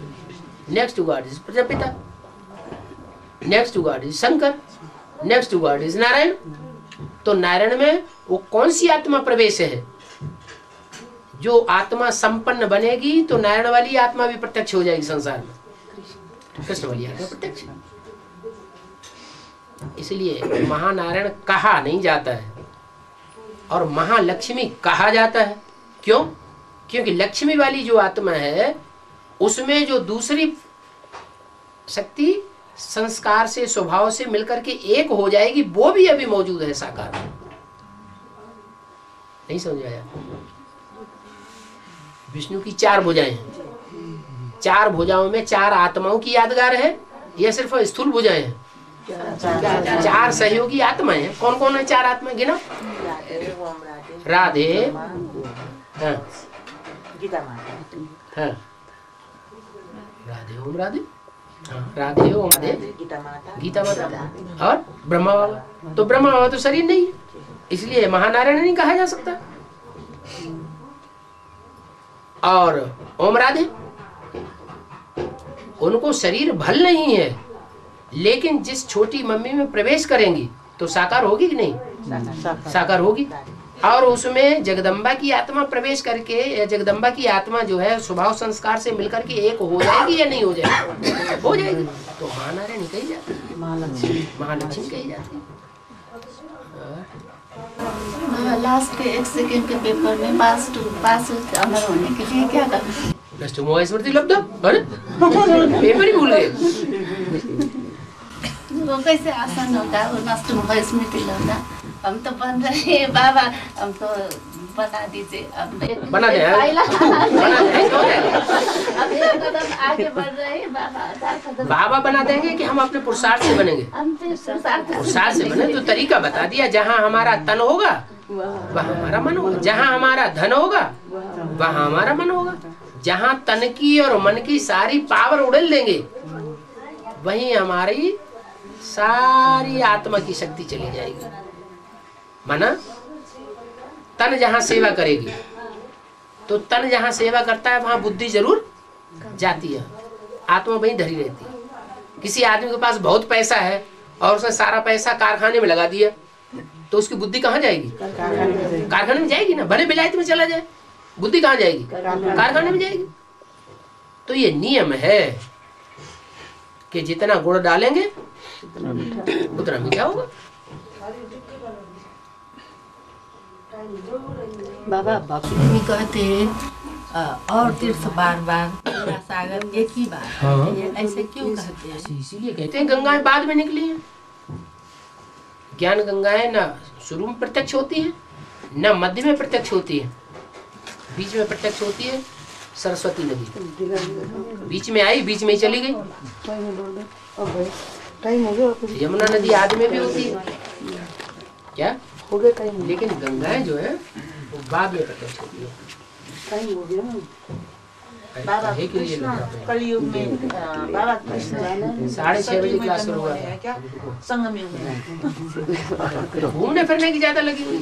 Next God is Prajapita, next God is Shankar, next God is Narayan. तो नारायण में वो कौन सी आत्मा प्रवेश है? जो आत्मा संपन्न बनेगी तो नारायण वाली आत्मा भी प्रत्यक्ष हो जाएगी संसार में, कृष्ण वाली आत्मा प्रत्यक्ष। इसलिए महानारायण कहा नहीं जाता है और महालक्ष्मी कहा जाता है। क्यों? क्योंकि लक्ष्मी वाली जो आत्मा है उसमें जो दूसरी शक्ति संस्कार से, स्वभाव से मिलकर के एक हो जाएगी, वो भी अभी मौजूद है साकार में। नहीं समझ आया? विष्णु की 4 भुजाएं हैं, 4 भुजाओं में 4 आत्माओं की यादगार है या सिर्फ स्थूल भुजाएं हैं? 4 सहयोगी आत्माएं हैं। कौन कौन है 4 आत्माएं? गिना। राधे, हाँ, हाँ, राधे ओम राधे, राधे ओम राधे, गीता माता और ब्रह्मा बाबा। तो ब्रह्मा बाबा तो शरीर नहीं है, इसलिए महानारायण नहीं कहा जा सकता। और ओम राधे, उनको शरीर भल नहीं है, लेकिन जिस छोटी मम्मी में प्रवेश करेंगी तो साकार होगी कि नहीं? साकार होगी। और उसमें जगदम्बा की आत्मा प्रवेश करके, या जगदम्बा की आत्मा जो है स्वभाव संस्कार से मिलकर के एक हो जाएगी या नहीं हो जाएगी? हो जाएगी। तो महानारायण कही जाती है, महालक्ष्मी कही जाती है। लास्ट के 1 सेकंड के पेपर में पास अमर होने के लिए क्या करना? नष्ट मोह स्मृति लब्ध। अरे पेपर ही भूल गए। वो कैसे आसान होता है वो नष्ट मोह स्मृति लब्ध? हम तो बन रहे हैं बाबा, हम तो बना दीजिए। बना दे, आगे बढ़ रहे हैं बाबा। बाबा बना देंगे कि हम अपने पुरुषार्थ से बनेंगे? पुरुषार्थ से बने तो तरीका बता दिया। जहाँ हमारा तन होगा वहाँ हमारा मन होगा, जहाँ हमारा धन होगा वहाँ हमारा मन होगा। जहाँ तन की और मन की सारी पावर उड़ेल देंगे वहीं हमारी सारी आत्मा की शक्ति चली जाएगी। माना तन जहाँ सेवा करेगी, तो तन जहाँ सेवा करता है वहाँ बुद्धि जरूर जाती है, आत्मा वहीं धरी रहती है। किसी आदमी के पास बहुत पैसा है और उसने सारा पैसा कारखाने में लगा दिया, तो उसकी बुद्धि कहाँ जाएगी? कारखाने में जाएगी ना। भले विलायत में चला जाए, बुद्धि कहाँ जाएगी? कारखाने में जाएगी। तो ये नियम है कि जितना गुड़ डालेंगे उतना मीठा होगा। बाबा भक्ति कहते हैं और तीर्थ बार बार, गंगा सागर एक ही बार। हाँ। ऐसे क्यों कहते हैं? इसीलिए कहते हैं गंगाएं बाद में निकली हैं। ज्ञान गंगाएं ना शुरू में प्रत्यक्ष होती है, न मध्य में प्रत्यक्ष होती है, बीच में प्रत्यक्ष होती है सरस्वती नदी। बीच में आई, बीच में ही चली गई। यमुना नदी आदि में भी होती है क्या? हो गया टाइम। लेकिन गंगाएं जो है वो बाद में प्रत्यक्ष होती है। टाइम हो गया। बाबा काहे के लिए लोग जाते हैं? कलयुग में बाबा कृष्ण 6:30 बजे क्लास शुरू हुआ है क्या? संगम युग में घूमने फिरने की ज्यादा लगी हुई।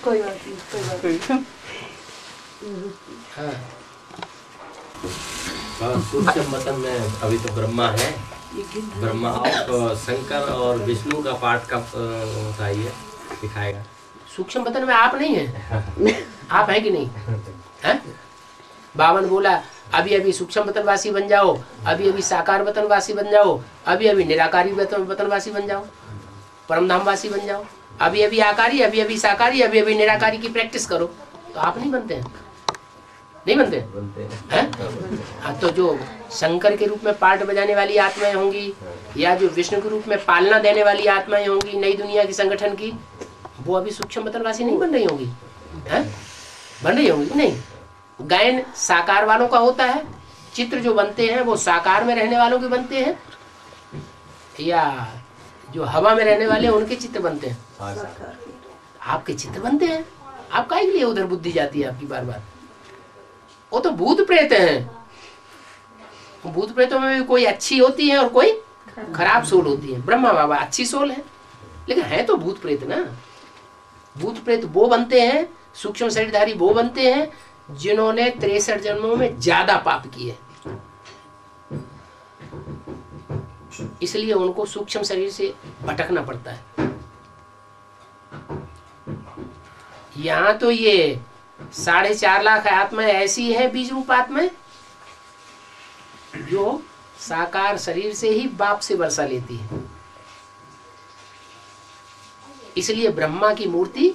कोई बात नहीं, कोई बात नहीं। हाँ। सूक्ष्म मतन में अभी तो ब्रह्मा है, ब्रह्मा और शंकर और विष्णु का पाठ कब होता है, ये दिखाएगा। सूक्ष्म वतन में आप नहीं है, आप हैं कि नहीं है? बावन बोला अभी अभी सूक्ष्म वतनवासी बन जाओ, अभी अभी साकार वतनवासी बन जाओ, अभी अभी निराकारी वतनवासी बन जाओ, परमधामवासी बन जाओ। अभी अभी आकारी, अभी अभी साकारी, अभी अभी निराकारी की प्रैक्टिस करो, तो आप नहीं बनते हैं, नहीं बनते हैं? हाँ, तो जो शंकर के रूप में पार्ट बजाने वाली आत्माएं होंगी या जो विष्णु के रूप में पालना देने वाली आत्माएं होंगी नई दुनिया की संगठन की, वो अभी सूक्ष्म वतनवासी नहीं बन रही होंगी, हैं? बन रही होंगी नहीं। गायन साकार वालों का होता है, चित्र जो बनते हैं वो साकार में रहने वालों के बनते हैं, या जो हवा में रहने वाले हैं उनके चित्र बनते हैं। आपके चित्र बनते हैं, आप काहे के लिए उधर बुद्धि जाती है आपकी बार बार? वो तो भूत प्रेत हैं। भूत प्रेतों में भी कोई अच्छी होती है और कोई खराब सोल होती है। ब्रह्मा बाबा अच्छी सोल है, लेकिन है तो भूत प्रेत ना। भूत प्रेत वो बनते हैं, सूक्ष्म शरीरधारी वो बनते हैं जिन्होंने 63 जन्मों में ज्यादा पाप किए, इसलिए उनको सूक्ष्म शरीर से भटकना पड़ता है। यहाँ तो ये 4.5 लाख आत्माएं ऐसी हैं, बीज रूप आत्माएं, जो साकार शरीर से ही बाप से वर्षा लेती है। इसलिए ब्रह्मा की मूर्ति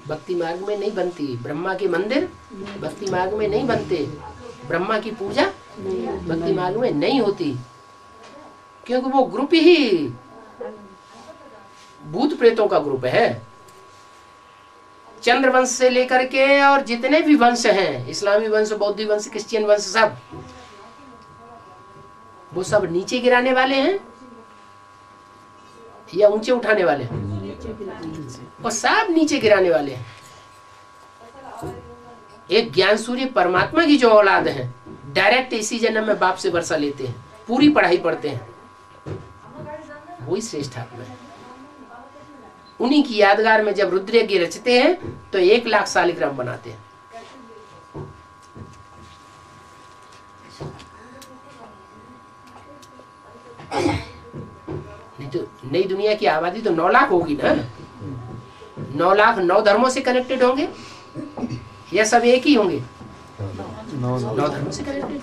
भक्ति मार्ग में नहीं बनती, ब्रह्मा के मंदिर भक्ति मार्ग में नहीं बनते, ब्रह्मा की पूजा भक्ति मार्ग में नहीं होती, क्योंकि वो ग्रुप ही भूत प्रेतों का ग्रुप है। चंद्र वंश से लेकर के और जितने भी वंश हैं, इस्लामी वंश, बौद्ध वंश, क्रिश्चियन वंश, सब वो सब नीचे गिराने वाले हैं या ऊंचे उठाने वाले हैं? और सब नीचे गिराने वाले हैं। एक ज्ञान सूर्य परमात्मा की जो औलाद है, डायरेक्ट इसी जन्म में बाप से वर्षा लेते हैं, पूरी पढ़ाई पढ़ते हैं, वही श्रेष्ठ आत्मा है। उन्हीं की यादगार में जब रुद्रयज्ञ रचते हैं तो 1 लाख शालिग्राम बनाते हैं। नहीं तो नई दुनिया की आबादी तो 9 लाख होगी ना। 9 लाख 9 धर्मों से कनेक्टेड होंगे या सब एक ही होंगे? 9 धर्मों से कनेक्टेड।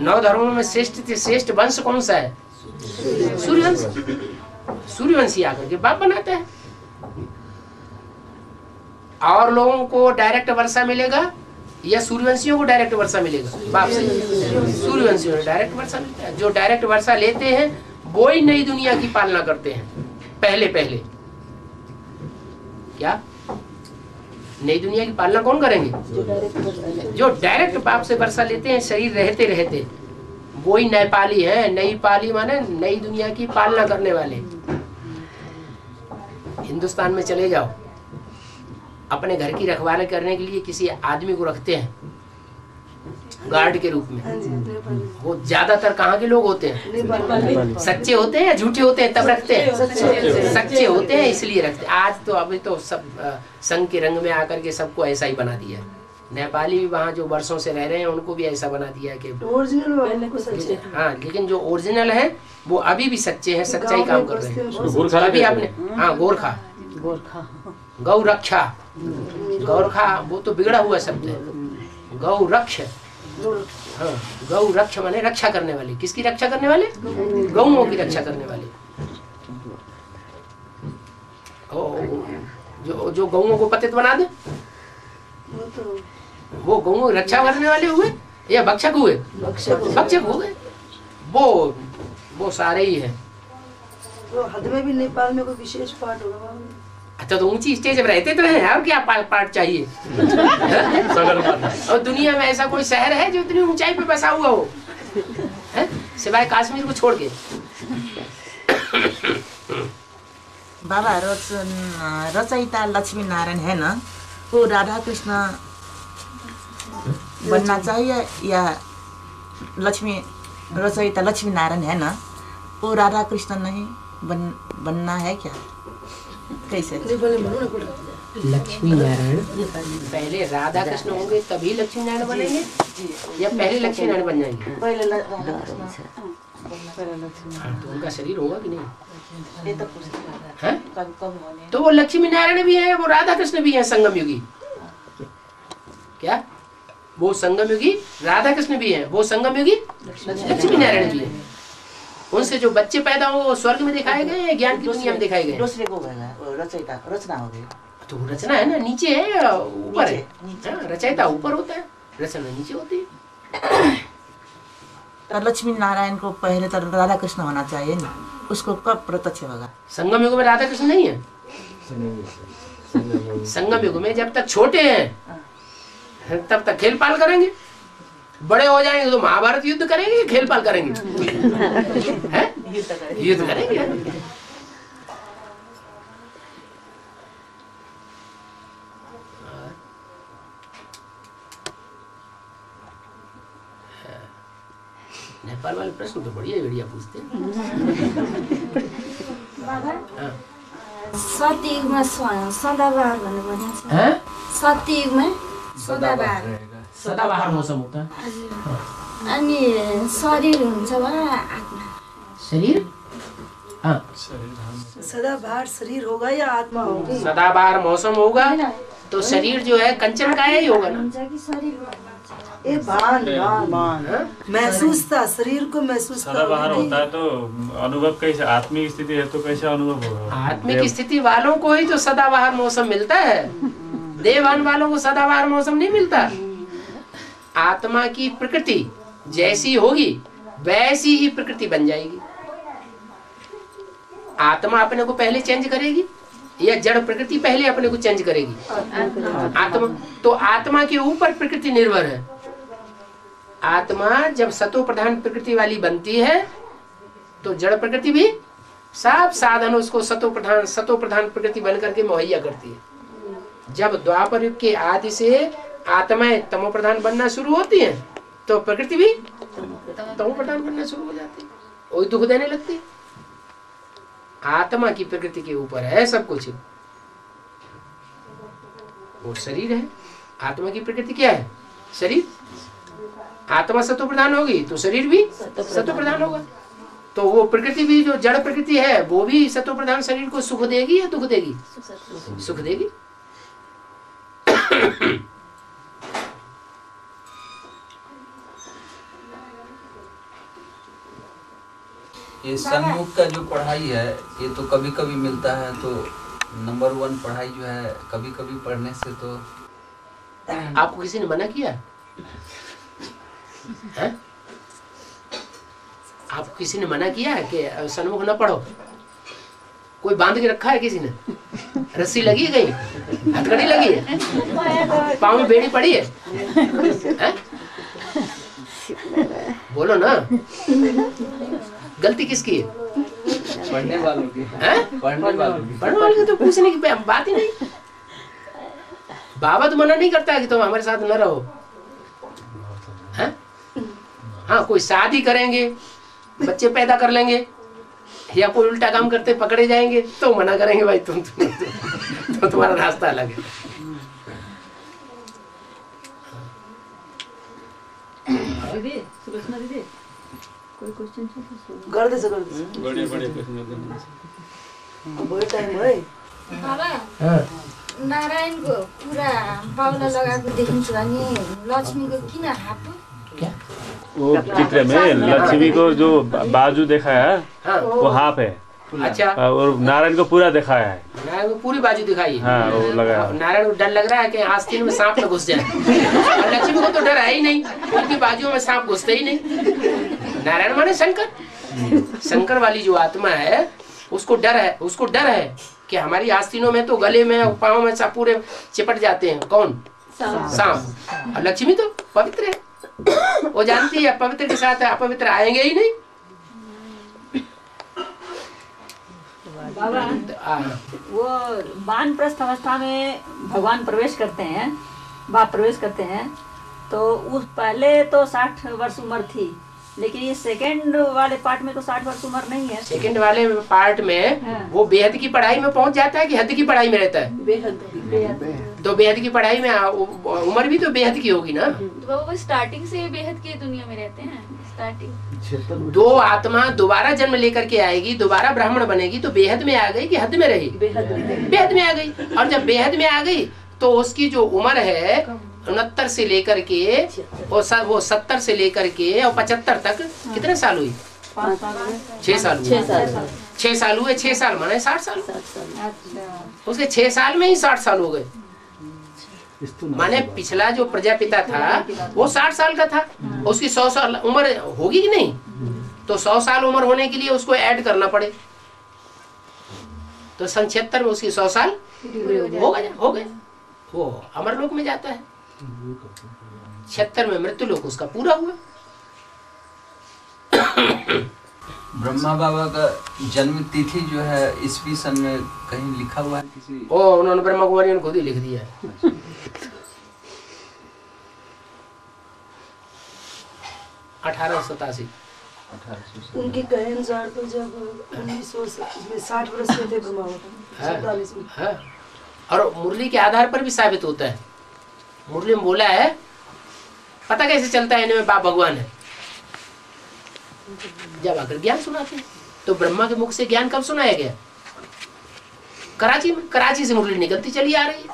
9 धर्मों में श्रेष्ठ वंश कौन सा है? सूर्यवंश। सूर्यवंशी आकर के बाप बनाता है। और लोगों को डायरेक्ट वर्षा मिलेगा या सूर्यवंशियों को डायरेक्ट वर्षा मिलेगा? बाप से। सूर्यवंशियों को डायरेक्ट वर्षा मिलता है। जो डायरेक्ट वर्षा लेते हैं वो ही नई दुनिया की पालना करते हैं। पहले क्या नई दुनिया की पालना कौन करेंगे? जो डायरेक्ट बाप से वर्षा लेते हैं शरीर रहते रहते, वो ही नेपाली है। नई पाली माने नई दुनिया की पालना करने वाले। हिंदुस्तान में चले जाओ, अपने घर की रखवाली करने के लिए किसी आदमी को रखते हैं गार्ड के रूप में। वो ज्यादातर कहाँ के लोग होते हैं? सच्चे होते हैं या झूठे होते हैं? तब रखते हैं सच्चे होते हैं, इसलिए रखते हैं। आज तो अभी तो सब संघ के रंग में आकर के सबको ऐसा ही बना दिया। नेपाली भी वहाँ जो वर्षों से रह रहे हैं उनको भी ऐसा बना दिया कि ओरिजिनल को सच्चे हाँ, लेकिन जो ओरिजिनल है वो अभी भी सच्चे हैं, सच्चाई काम कर रहे हैं। गोरखा अभी आपने हाँ गोरखा गौ रक्षा गोरखा वो तो बिगड़ा हुआ शब्द है। गौ रक्ष हाँ, गौ रक्ष माने रक्षा करने वाले। किसकी रक्षा करने वाले? गौओं की रक्षा करने वाले। जो गौओं को पतित बना दे वो गौओं की रक्षा करने वाले हुए या भक्षक हुए? भक्षक हो गए। वो सारे ही हैं। तो हद में भी नेपाल में कोई विशेष पार्ट होगा? अच्छा, तो ऊंची स्टेज पर रहते तो हैं, और क्या पार्ट चाहिए? और दुनिया में ऐसा कोई शहर है जो इतनी ऊंचाई पे बसा हुआ हो, सिवाय कश्मीर को छोड़ के? बाबा रचयिता लक्ष्मी नारायण है ना, वो राधा कृष्ण बनना चाहिए या लक्ष्मी रचयिता लक्ष्मी नारायण है ना, वो राधा कृष्ण नहीं बनना है क्या? कैसे? लक्ष्मी नारायण पहले राधा कृष्ण होंगे तभी लक्ष्मी नारायण बनेंगे या पहले लक्ष्मी नारायण बन जाएंगे? तो उनका शरीर होगा कि नहीं? तो वो लक्ष्मी नारायण भी है, वो राधा कृष्ण भी है, संगम युगी। क्या वो संगम युगी राधा कृष्ण भी है, वो संगम युगी लक्ष्मी नारायण भी है। उनसे जो बच्चे पैदा हो वो स्वर्ग में दिखाए गए या ज्ञान की दुनिया में दिखाए गए? दूसरे को रचना हो गई। तो रचना है ना, नीचे है ऊपर है? रचयिता ऊपर होता है, रचना नीचे होती है। तो लक्ष्मी नारायण को पहले तो राधा कृष्ण होना चाहिए ना, उसको कब प्रत्यक्ष होगा? संगम युग में राधा कृष्ण नहीं है। संगम युग में जब तक छोटे हैं तब तक खेल पाल करेंगे, बड़े हो जाएंगे तो महाभारत युद्ध करेंगे, खेल पाल करेंगे? युद्ध करेंगे। नेपाल वाले प्रश्न तो बढ़िया पूछते हैं। सतयुगमा सदाबहार भन्ने भनिन्छ। सतयुगमा सदाबहार सदाबहार मौसम होता है। अनि शरीर हुन्छ वा आत्मा? शरीर हाँ, सदाबहार शरीर होगा या आत्मा होगी? सदाबहार मौसम होगा तो शरीर जो है कंचन का ही होगा ना। हुन्छ कि शरीर ये भान महसूस था, शरीर को महसूस था। सदाबहार होता है तो अनुभव कैसे? आत्मिक स्थिति है तो कैसे अनुभव होगा? आत्मिक स्थिति वालों को ही तो सदाबहार मौसम मिलता है, देवान वालों को सदाबहार मौसम नहीं मिलता। आत्मा की प्रकृति जैसी होगी वैसी ही प्रकृति बन जाएगी। आत्मा अपने को पहले चेंज करेगी या जड़ प्रकृति पहले अपने को चेंज करेगी? आत्मा तो आत्मा के ऊपर प्रकृति निर्भर है। आत्मा जब सतो प्रधान प्रकृति वाली बनती है तो जड़ प्रकृति भी सब साधन उसको सतो प्रधान प्रकृति बन करके मुहैया करती है। जब द्वापर युग के आदि से आत्माएं तमो प्रधान बनना शुरू होती हैं तो प्रकृति भी तमो प्रधान बनना शुरू हो जाती है, वही दुख देने लगती है। आत्मा की प्रकृति के ऊपर है सब कुछ। वो शरीर है, आत्मा की प्रकृति क्या है? शरीर। आत्मा सतो प्रधान होगी तो शरीर भी सतो प्रधान होगा। तो वो प्रकृति भी जो जड़ प्रकृति है वो भी सतो प्रधान शरीर को सुख देगी या दुख देगी? सुख देगी। ये सन्मुख का जो पढ़ाई है ये तो कभी कभी मिलता है, तो नंबर 1 पढ़ाई जो है कभी कभी पढ़ने से तो। आपको किसी ने मना किया है? आपको किसी ने मना किया है कि सन्मुख न पढ़ो? कोई बांध के रखा है किसी ने? रस्सी लगी है कहीं? हथकड़ी लगी है? पाँव में बेड़ी पड़ी है? बोलो ना, गलती किसकी है? पढ़ने वालों की। पढ़ने वालों की तो पूछने की बात ही नहीं। बाबा तो मना नहीं करता कि तुम हमारे साथ न रहो। हाँ, कोई शादी करेंगे, बच्चे पैदा कर लेंगे या कोई उल्टा काम करते पकड़े जाएंगे तो मना करेंगे भाई तुम तो तुम्हारा रास्ता अलग है। दीदी सुलोचना दीदी कोई क्वेश्चन छ गर्दै छ बड़े बड़े प्रश्न बढी टाइम है बाबा नारायणको पुरा बाहुला लगाएको देखिन्छु अनि लक्ष्मीको किन हाफ वो चित्र में लक्ष्मी को जो बाजू दिखाया हाँ। वो हाफ है। अच्छा, और नारायण को पूरा दिखाया है। नारायण को पूरी बाजू दिखाई है। हाँ, वो लगा है। नारायण को डर लग रहा है कि आस्तीन में सांप न घुस जाए। और लक्ष्मी को तो डर है ही नहीं, उनकी बाजू में सांप घुसते ही नहीं। नारायण माने शंकर, शंकर वाली जो आत्मा है उसको डर है कि हमारी आस्तीनों में तो गले में और पाँव में सब पूरे चिपट जाते हैं। कौन? सांप। और लक्ष्मी तो पवित्र है, वो जानती है पवित्र के साथ अपवित्र आएंगे ही नहीं। बाबा वो वानप्रस्थ अवस्था में भगवान प्रवेश करते हैं, बाप प्रवेश करते हैं, तो उस पहले तो 60 वर्ष उम्र थी, लेकिन ये सेकंड वाले पार्ट में तो 60 वर्ष उम्र नहीं है। सेकंड वाले पार्ट में वो बेहद की पढ़ाई में पहुंच जाता है कि हद की पढ़ाई में रहता है? बेहद तो बेहद की पढ़ाई में उम्र भी तो बेहद की होगी ना। तो वो स्टार्टिंग से बेहद की दुनिया में रहते हैं। स्टार्टिंग दो आत्मा दोबारा जन्म लेकर के आएगी, दोबारा ब्राह्मण बनेगी, तो बेहद में आ गई कि हद में रही? बेहद में आ गई। और जब बेहद में आ गई तो उसकी जो उम्र है 69 से लेकर के वो 70 से लेकर के और 75 तक कितने साल हुई? 6 साल हुए। 6 साल हुए, 6 साल माने 60 साल। उसके 6 साल में ही 60 साल हो गए। माने पिछला जो प्रजापिता था वो 60 साल का था, उसकी 100 साल उम्र होगी कि नहीं? तो 100 साल उम्र होने के लिए उसको ऐड करना पड़े, तो सन 76 में उसकी 100 साल हो गए। वो अमरलोक में जाता है। 76 में मृत्युलोक उसका पूरा हुआ। ब्रह्मा बाबा का जन्म तिथि जो है ईस्वी सन में कहीं लिखा हुआ है किसी? उन्होंने ब्रह्मा कुमारी ने खुद ही लिख दिया है। 1887। उनके कहने अनुसार तो जब 1960 वर्ष के थे ब्रह्मा बाबा, 47 में। हाँ, और मुरली के आधार पर भी साबित होता है। मुरली में बोला है, पता कैसे चलता है इनमें बाप भगवान है? जब आकर ज्ञान सुनाते हैं। तो ब्रह्मा के मुख से ज्ञान कब सुनाया गया? कराची में। कराची से मुरली निकलती चली आ रही है।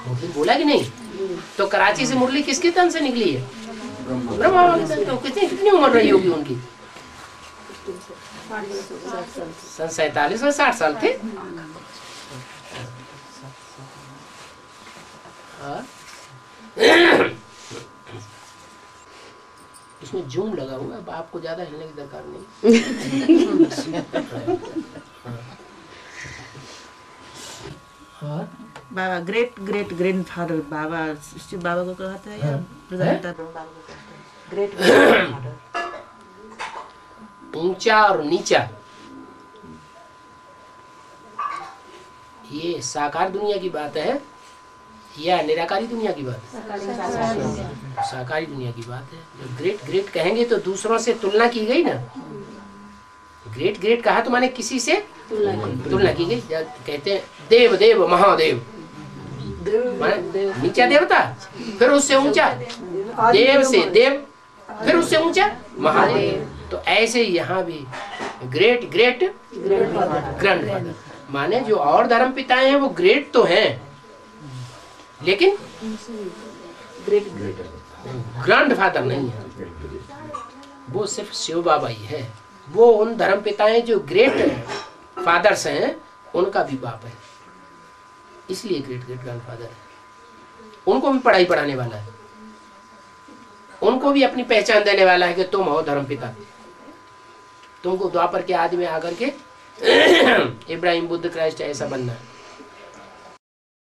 मुरली बोला कि नहीं? तो कराची से मुरली किसके तन से निकली है? ब्रह्मा बाबा के तन। तो कितनी उम्र रही होगी उनकी? सन 47 में 60 साल थे। इसमें जूम लगा हुआ है, आपको ज्यादा हिलने की दरकार नहीं। बाबा ग्रेट ग्रेट ग्रैंडफादर बाबा शिव बाबा को कहते हैं या प्रजापिता बाबा को कहते हैं? Great grandfather. ऊंचा और नीचा, ये साकार दुनिया की बात है या निराकारी दुनिया की बात है? साकारी दुनिया की बात है। जब ग्रेट ग्रेट कहेंगे तो दूसरों से तुलना की गई ना। ग्रेट ग्रेट कहा तो माने किसी से तुलना की गई। कहते हैं देव देव महादेव, नीचा देवता, फिर उससे ऊंचा देव से देव, फिर उससे ऊंचा महादेव। तो ऐसे यहाँ भी ग्रेट ग्रेट ग्रैंडफादर माने जो और धर्म पिताएं हैं वो ग्रेट तो हैं, लेकिन ग्रेट ग्रैंडफादर नहीं है। वो सिर्फ शिव बाबा ही है। वो उन धर्म पिताएं जो ग्रेट फादर्स हैं उनका भी बाप है, इसलिए ग्रेट ग्रेट ग्रैंडफादर है। उनको भी पढ़ाई पढ़ाने वाला है, उनको भी अपनी पहचान देने वाला है कि तुम हो धर्म पिता। तुमको द्वापर के आदि में आकर के इब्राहिम बुद्ध क्राइस्ट ऐसा बनना है।